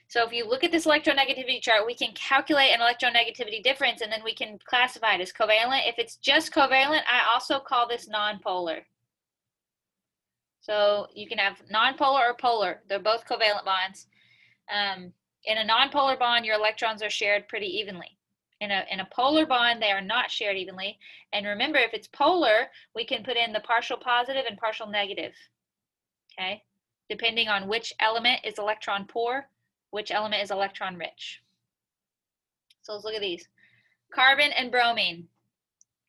So if you look at this electronegativity chart, we can calculate an electronegativity difference, and then we can classify it as covalent. If it's just covalent, I also call this nonpolar. So you can have nonpolar or polar. They're both covalent bonds. In a nonpolar bond, your electrons are shared pretty evenly. In a polar bond, they are not shared evenly. And remember, if it's polar, we can put in the partial positive and partial negative, okay? Depending on which element is electron poor, which element is electron rich. So let's look at these. Carbon and bromine.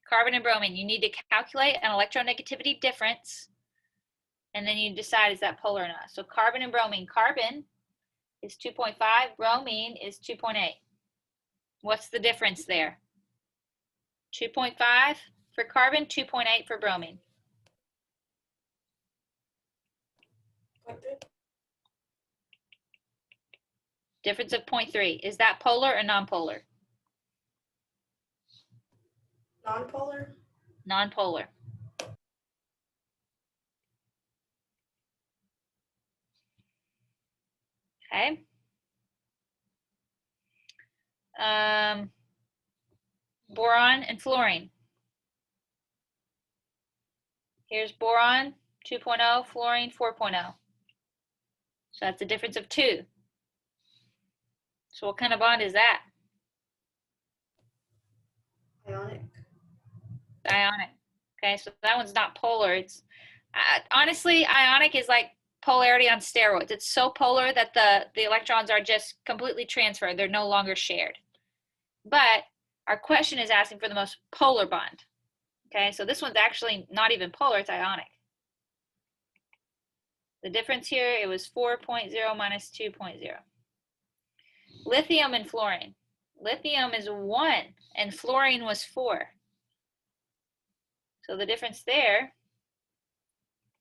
Carbon and bromine, you need to calculate an electronegativity difference, and then you decide is that polar or not. So carbon and bromine. Carbon is 2.5, bromine is 2.8. What's the difference there? 2.5 for carbon, 2.8 for bromine. Difference of 0.3. Is that polar or nonpolar? Nonpolar? Nonpolar. Okay. Boron and fluorine. Here's boron 2.0, fluorine 4.0. So that's a difference of 2. So what kind of bond is that? Ionic. Ionic. Okay, so that one's not polar. It's honestly, ionic is like polarity on steroids. It's so polar that the electrons are just completely transferred. They're no longer shared. But our question is asking for the most polar bond. Okay, so this one's actually not even polar, it's ionic. The difference here, it was 4.0 minus 2.0. Lithium and fluorine. Lithium is 1 and fluorine was 4. So the difference there,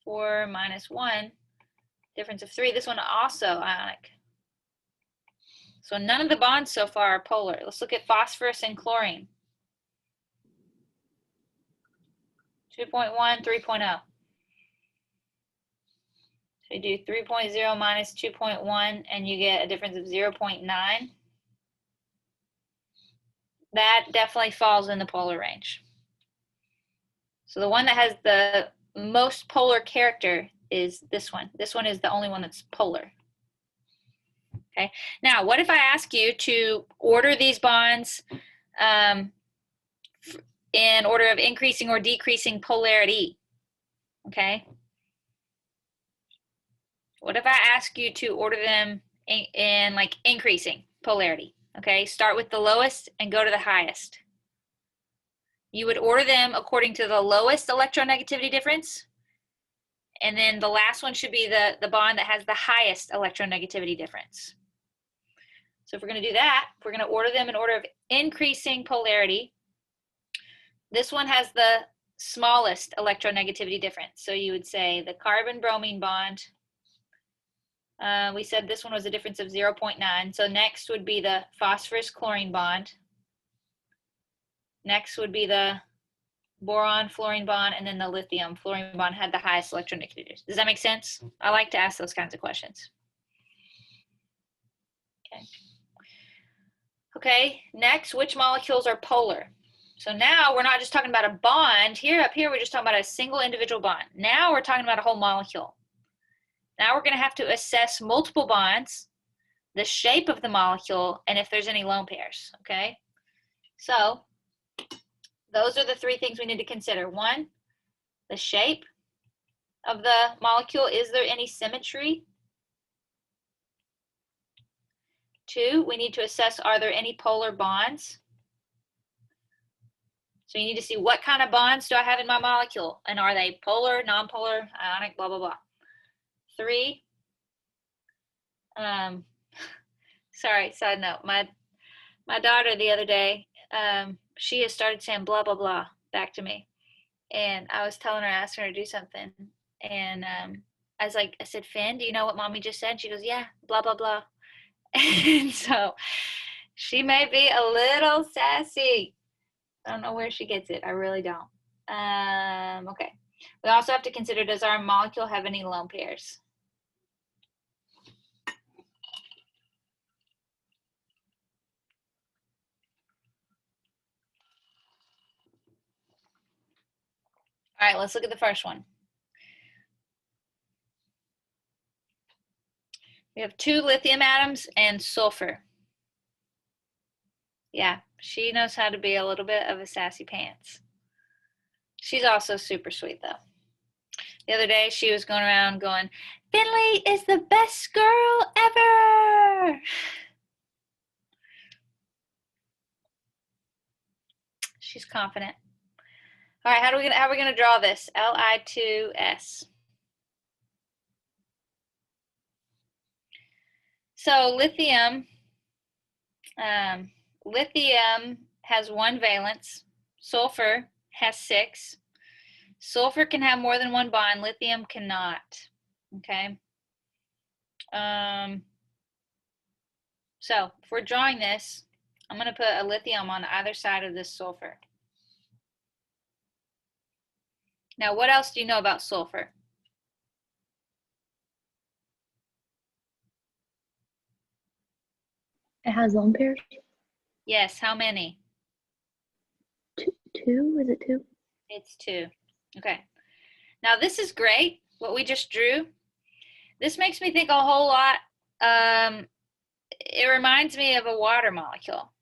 4 minus 1, difference of 3. This one also ionic. So none of the bonds so far are polar. Let's look at phosphorus and chlorine. 2.1, 3.0. So you do 3.0 minus 2.1 and you get a difference of 0.9. That definitely falls in the polar range. So the one that has the most polar character is this one. This one is the only one that's polar. Okay. Now, what if I ask you to order these bonds in order of increasing or decreasing polarity? Okay. What if I ask you to order them in like increasing polarity? Okay. Start with the lowest and go to the highest. You would order them according to the lowest electronegativity difference. And then the last one should be the bond that has the highest electronegativity difference. So if we're going to do that, we're going to order them in order of increasing polarity. This one has the smallest electronegativity difference. So you would say the carbon-bromine bond. We said this one was a difference of 0.9. So next would be the phosphorus-chlorine bond. Next would be the boron-fluorine bond, and then the lithium-fluorine bond had the highest electronegativity. Does that make sense? I like to ask those kinds of questions. Okay. Okay, next, which molecules are polar? So now we're not just talking about a bond. Up here, we're just talking about a single individual bond. Now we're talking about a whole molecule. Now we're going to have to assess multiple bonds, the shape of the molecule, and if there's any lone pairs, okay? So those are the 3 things we need to consider. 1, the shape of the molecule. Is there any symmetry? 2, we need to assess, are there any polar bonds? So you need to see what kind of bonds do I have in my molecule, and are they polar, nonpolar, ionic, blah, blah, blah. 3, sorry, side note, my daughter the other day, she has started saying blah, blah, blah back to me. And I was telling her, asking her to do something. And I said, Finn, do you know what mommy just said? She goes, yeah, blah, blah, blah. And so she may be a little sassy. I don't know where she gets it. I really don't. Okay. We also have to consider, does our molecule have any lone pairs? All right, let's look at the first one. We have 2 lithium atoms and sulfur. Yeah, she knows how to be a little bit of a sassy pants. She's also super sweet though. The other day she was going around going, Finley is the best girl ever. She's confident. All right, how are we gonna draw this? Li2S. So lithium has 1 valence. Sulfur has 6. Sulfur can have more than 1 bond. Lithium cannot. Okay. So if we're drawing this, I'm going to put a lithium on either side of this sulfur. Now, what else do you know about sulfur? It has lone pairs. Yes, how many? 2? Is it 2? It's 2. Okay. Now this is great, what we just drew. This makes me think a whole lot. It reminds me of a water molecule.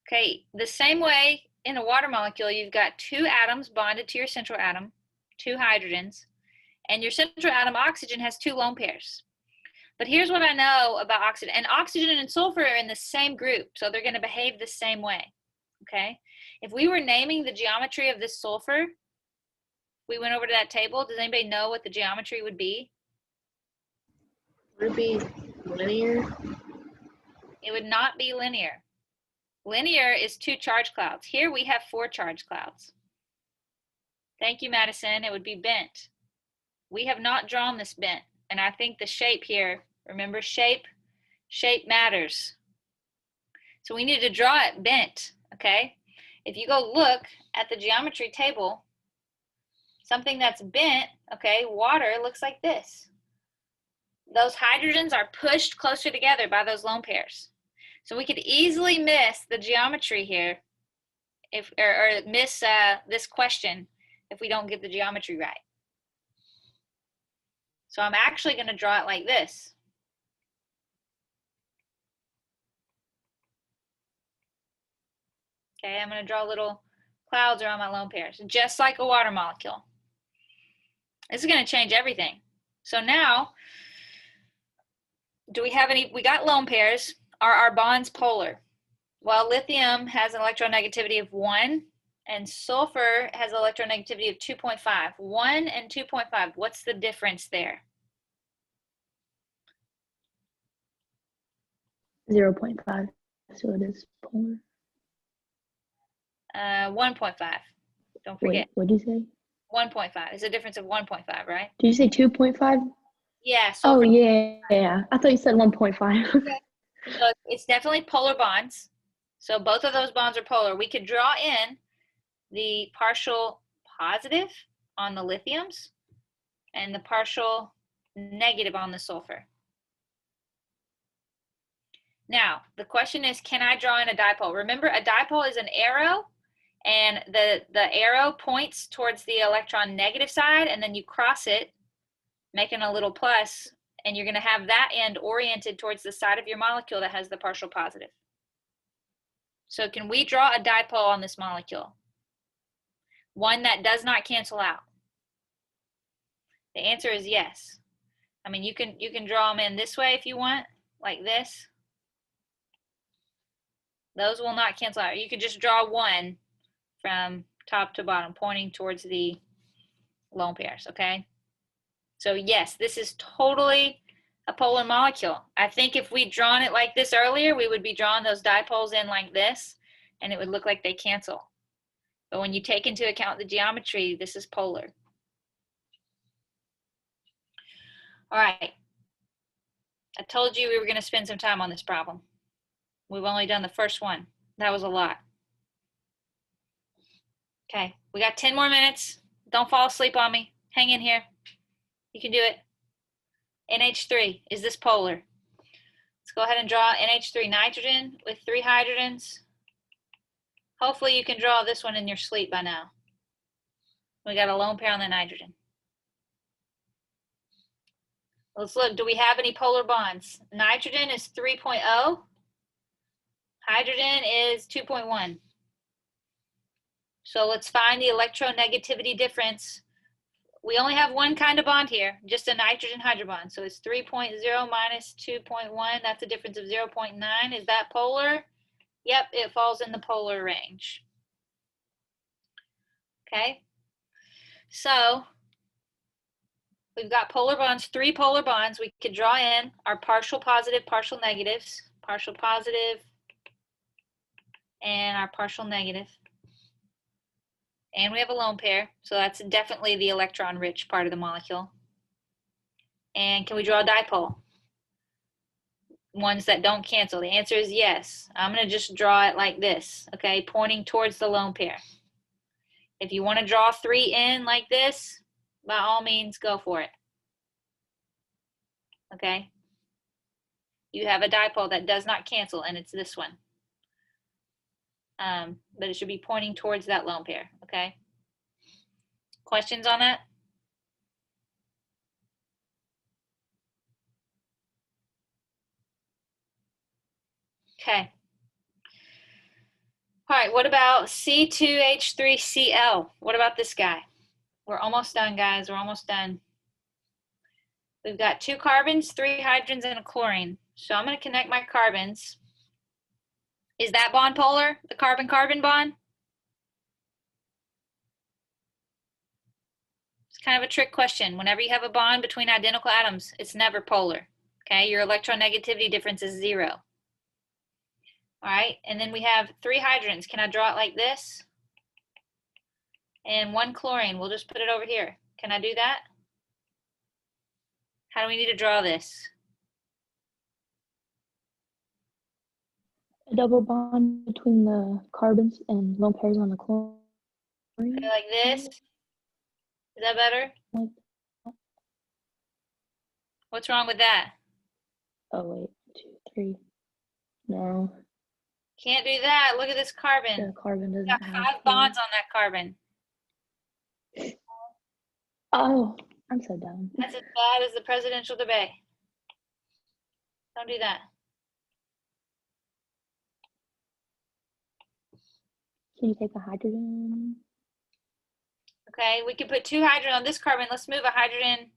Okay, the same way in a water molecule, you've got 2 atoms bonded to your central atom, 2 hydrogens, and your central atom, oxygen, has 2 lone pairs. But here's what I know about oxygen. And oxygen and sulfur are in the same group, so they're going to behave the same way. Okay? If we were naming the geometry of this sulfur, we went over to that table, does anybody know what the geometry would be? Would it be linear? It would not be linear. Linear is 2 charge clouds. Here we have 4 charge clouds. Thank you, Madison. It would be bent. We have not drawn this bent. And I think the shape here, remember shape matters. So we need to draw it bent, okay? If you go look at the geometry table, something that's bent, okay, water looks like this. Those hydrogens are pushed closer together by those lone pairs. So we could easily miss the geometry here, or miss this question if we don't get the geometry right. So I'm actually going to draw it like this. Okay, I'm going to draw little clouds around my lone pairs, just like a water molecule. This is going to change everything. So now, do we have any, we got lone pairs. Are our bonds polar? Well, lithium has an electronegativity of 1, and sulfur has an electronegativity of 2.5. 1 and 2.5, what's the difference there? 0.5. So it is polar. 1.5. Don't forget. Wait, what did you say? 1.5. It's a difference of 1.5, right? Did you say 2.5? Yeah. Oh, Sulfur. yeah. I thought you said 1.5. So it's definitely polar bonds. So both of those bonds are polar. We could draw in the partial positive on the lithiums and the partial negative on the sulfur. Now, the question is, can I draw in a dipole? Remember, a dipole is an arrow, and the arrow points towards the electron negative side, and then you cross it, making a little plus, and you're going to have that end oriented towards the side of your molecule that has the partial positive. So can we draw a dipole on this molecule? One that does not cancel out? The answer is yes. I mean, you can draw them in this way if you want, like this. Those will not cancel out. You could just draw one from top to bottom, pointing towards the lone pairs, okay? So yes, this is totally a polar molecule. I think if we'd drawn it like this earlier, we would be drawing those dipoles in like this, and it would look like they cancel. But when you take into account the geometry, this is polar. All right. I told you we were going to spend some time on this problem. We've only done the first one. That was a lot. Okay, we got 10 more minutes. Don't fall asleep on me. Hang in here. You can do it. NH3, is this polar? Let's go ahead and draw NH3 nitrogen with 3 hydrogens. Hopefully you can draw this one in your sleep by now. We got a lone pair on the nitrogen. Let's look, do we have any polar bonds? Nitrogen is 3.0. Hydrogen is 2.1. So let's find the electronegativity difference. We only have one kind of bond here, just a nitrogen hydrobond. So it's 3.0 minus 2.1. That's a difference of 0.9. Is that polar? Yep, it falls in the polar range. Okay. So we've got polar bonds, 3 polar bonds. We could draw in our partial positive, partial negatives, partial positive, and our partial negative. And we have a lone pair, so that's definitely the electron-rich part of the molecule. And can we draw a dipole? Ones that don't cancel. The answer is yes. I'm going to just draw it like this, okay, pointing towards the lone pair. If you want to draw 3 in like this, by all means, go for it. Okay? You have a dipole that does not cancel, and it's this one. But it should be pointing towards that lone pair, okay? Questions on that? Okay. All right, what about C2H3Cl? What about this guy? We're almost done, guys. We're almost done. We've got 2 carbons, 3 hydrogens, and a chlorine. So I'm going to connect my carbons. Is that bond polar, the carbon-carbon bond? It's kind of a trick question. Whenever you have a bond between identical atoms, it's never polar. Okay, your electronegativity difference is 0. All right, and then we have 3 hydrogens. Can I draw it like this? And 1 chlorine, we'll just put it over here. Can I do that? How do we need to draw this? A double bond between the carbons and lone pairs on the chlorine. Put it like this? Is that better? Like, What's wrong with that? oh wait, 2, 3. No, Can't do that. Look at this carbon. the carbon We doesn't got have 5 bonds on that carbon. Oh, I'm so dumb. That's as bad as the presidential debate. Don't do that. Can you take a hydrogen? Okay, we can put 2 hydrogen on this carbon. Let's move a hydrogen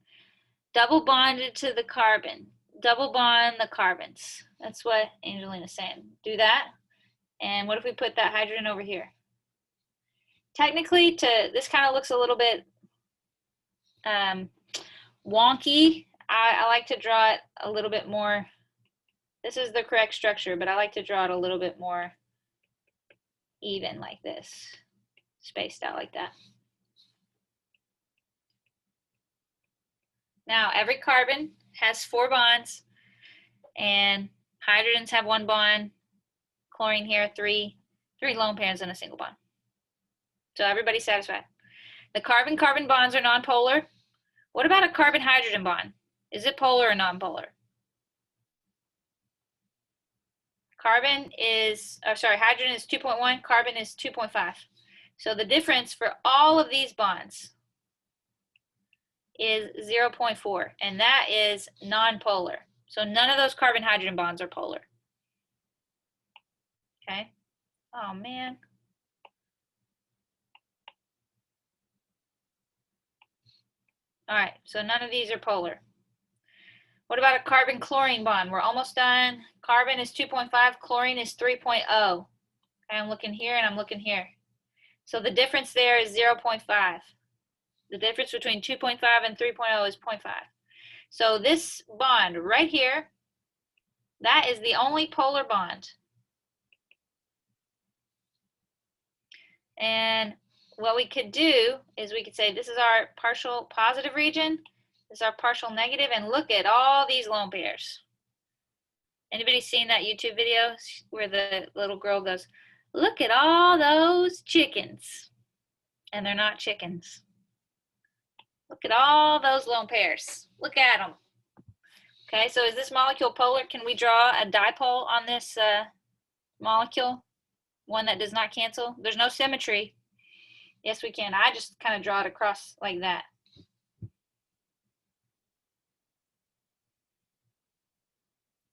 double bonded to the carbon. Double bond the carbons. That's what Angelina's saying. Do that. And what if we put that hydrogen over here? Technically, this kind of looks a little bit wonky. I like to draw it a little bit more. This is the correct structure, but I like to draw it a little bit more even like this, spaced out like that. Now, every carbon has 4 bonds, and hydrogens have 1 bond, chlorine here, 3 lone pairs and a single bond. So everybody's satisfied. The carbon-carbon bonds are nonpolar. What about a carbon-hydrogen bond? Is it polar or nonpolar? Hydrogen is 2.1, carbon is 2.5. So the difference for all of these bonds is 0.4, and that is nonpolar. So none of those carbon-hydrogen bonds are polar. Okay. Oh, man. All right, so none of these are polar. What about a carbon-chlorine bond? We're almost done. Carbon is 2.5, chlorine is 3.0. Okay, I'm looking here and I'm looking here. So the difference there is 0.5. The difference between 2.5 and 3.0 is 0.5. So this bond right here, that is the only polar bond. And what we could do is we could say this is our partial positive region, this is our partial negative, and look at all these lone pairs. Anybody seen that YouTube video where the little girl goes, look at all those chickens? And they're not chickens. Look at all those lone pairs. Look at them. Okay, so is this molecule polar? Can we draw a dipole on this molecule? One that does not cancel? There's no symmetry. Yes, we can. I just kind of draw it across like that.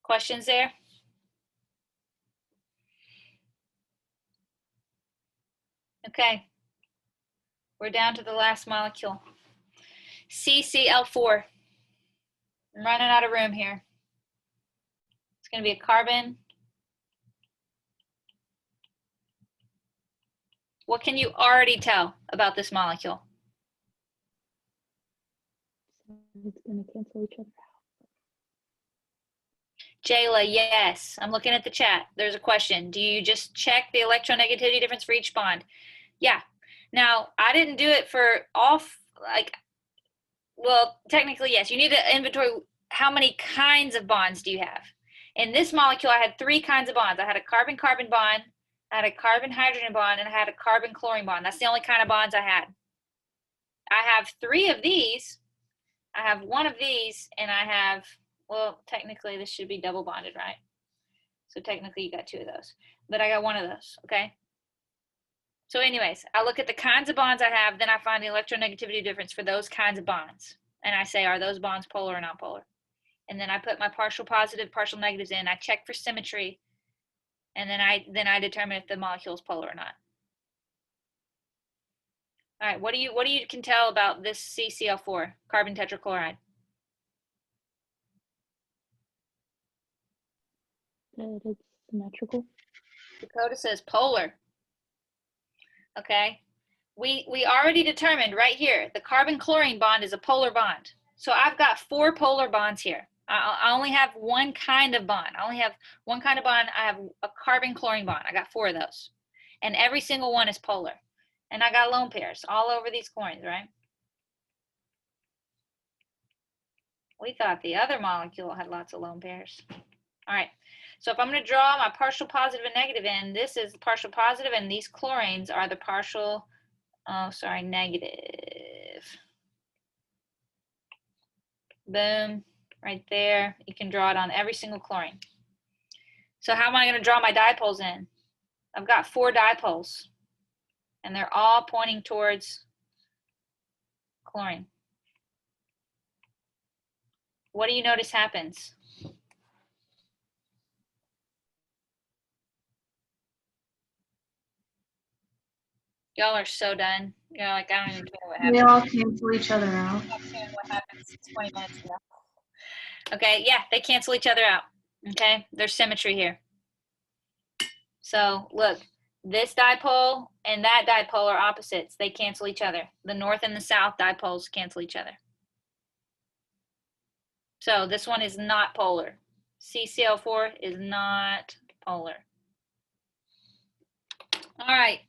Questions there? Okay. We're down to the last molecule. CCl4. I'm running out of room here. It's going to be a carbon. What can you already tell about this molecule? It's going to cancel each other out. Jayla, yes. I'm looking at the chat. There's a question. Do you just check the electronegativity difference for each bond? Yeah. Now, I didn't do it for all, well, technically, yes. You need to inventory how many kinds of bonds do you have. In this molecule, I had 3 kinds of bonds. I had a carbon-carbon bond, I had a carbon-hydrogen bond, and I had a carbon-chlorine bond. That's the only kind of bonds I had. I have 3 of these. I have 1 of these, and I have, well, technically this should be double bonded, right? So technically you got 2 of those, but I got 1 of those, okay? So anyways, I look at the kinds of bonds I have, then I find the electronegativity difference for those kinds of bonds. And I say, are those bonds polar or non-polar? And then I put my partial positive, partial negatives in. I check for symmetry. And then I determine if the molecule is polar or not. All right, what do you can tell about this CCl4, carbon tetrachloride? That it's symmetrical. Dakota says polar. Okay, we already determined right here, the carbon-chlorine bond is a polar bond. So I've got 4 polar bonds here. I only have one kind of bond. I only have one kind of bond. I have a carbon-chlorine bond. I got 4 of those. And every single one is polar. And I got lone pairs all over these chlorines, right? We thought the other molecule had lots of lone pairs. All right. So if I'm going to draw my partial positive and negative end, this is the partial positive, and these chlorines are the partial, negative. Boom, right there. You can draw it on every single chlorine. So how am I going to draw my dipoles in? I've got 4 dipoles, and they're all pointing towards chlorine. What do you notice happens? Y'all are so done. You're like, I don't even care what happens. They all cancel each other out. What happens 20 minutes ago. Okay, yeah, they cancel each other out. Okay, there's symmetry here. So look, this dipole and that dipole are opposites. They cancel each other. The north and the south dipoles cancel each other. So this one is not polar. CCl4 is not polar. All right,